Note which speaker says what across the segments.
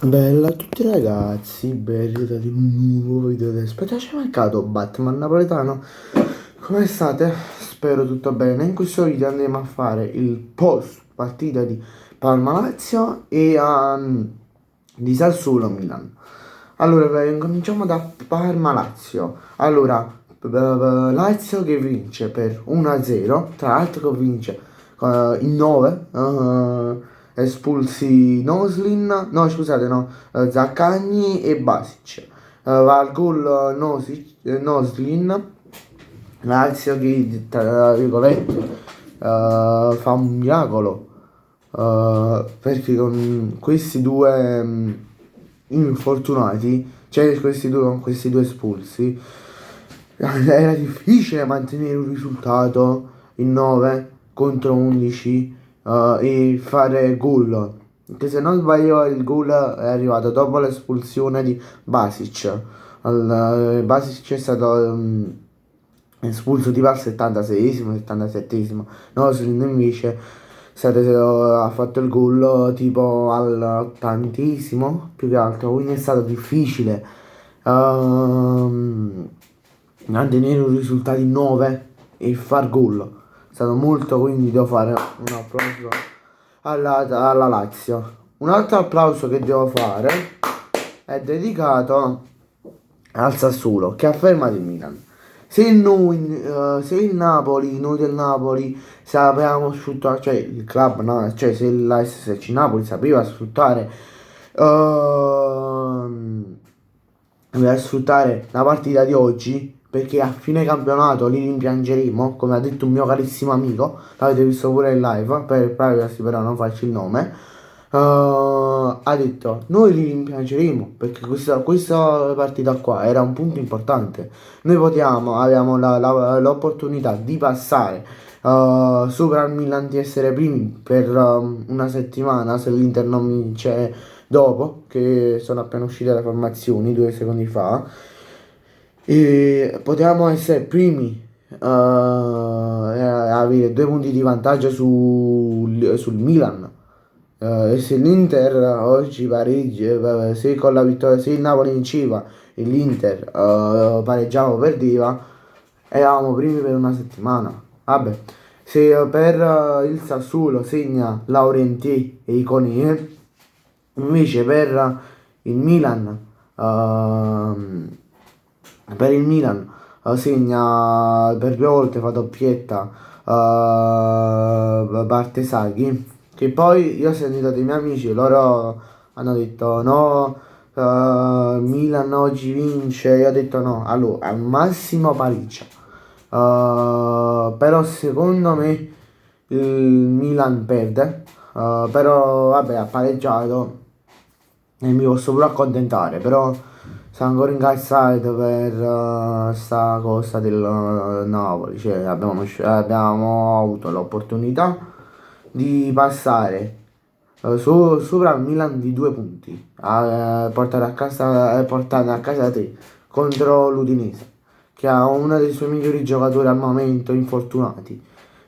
Speaker 1: Bella a tutti ragazzi, ben ritrovati in un nuovo video del Spetaciomercato Batman Napoletano. Come state? Spero tutto bene. In questo video andremo a fare il post partita di Parma Lazio e di Sassuolo Milan. Allora, cominciamo da Parma Lazio. Allora, Lazio che vince per 1-0, tra l'altro che vince in 9, espulsi Noslin, no scusate no, Zaccagni e Basic. Va al gol Noslin, Lazio che tra virgolette fa un miracolo, perché con questi due infortunati, cioè con questi due espulsi, era difficile mantenere un risultato in 9 contro 11 e fare gol. Perché se non sbaglio il gol è arrivato dopo l'espulsione di Basic. Basic è stato espulso tipo al 76esimo, 77esimo. Noslin invece ha fatto il gol tipo all'80esimo, più che altro, quindi è stato difficile mantenere un risultato in 9 e far gol. È stato molto, quindi devo fare un applauso alla Lazio. Un altro applauso che devo fare è dedicato al Sassuolo che ha fermato il Milan. Se il Napoli, noi del Napoli sapevamo sfruttare, cioè il club, no, cioè se la SSC Napoli sapeva sfruttare per sfruttare la partita di oggi, perché a fine campionato li rimpiangeremo, come ha detto un mio carissimo amico, l'avete visto pure in live, per privacy però non faccio il nome, ha detto noi li rimpiangeremo perché questa partita qua era un punto importante. Noi abbiamo l'opportunità di passare sopra il Milan, di essere primi per una settimana se l'Inter non vince dopo, che sono appena uscite le formazioni 2 secondi fa, e potevamo essere primi e avere 2 punti di vantaggio sul Milan. E se l'Inter oggi pareggia, se con la vittoria, se il Napoli vinceva e l'Inter pareggiava o perdeva, eravamo primi per una settimana. Vabbè, se per il Sassuolo segna Laurenti e Iconé, invece il Milan, segna per 2 volte, fa doppietta Bartesaghi, che poi io ho sentito dei miei amici, loro hanno detto no, Milan oggi vince, io ho detto no, allora al massimo pareggia. Però secondo me il Milan perde, però vabbè ha pareggiato e mi posso pure accontentare, però sono ancora incazzato per sta cosa del Napoli, cioè abbiamo avuto l'opportunità di passare sopra il Milan di 2 punti, portare a casa 3 contro l'Udinese, che ha uno dei suoi migliori giocatori al momento infortunati,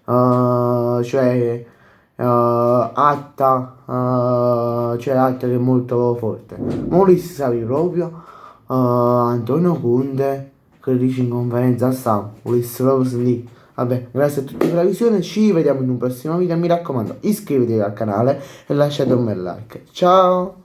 Speaker 1: cioè Atta che è molto forte. Mo li si sape proprio Antonio Conte che dice in conferenza stampa, volesse proprio sentire. Vabbè, grazie a tutti per la visione, ci vediamo in un prossimo video, mi raccomando iscrivetevi al canale e lasciate un bel like. Ciao!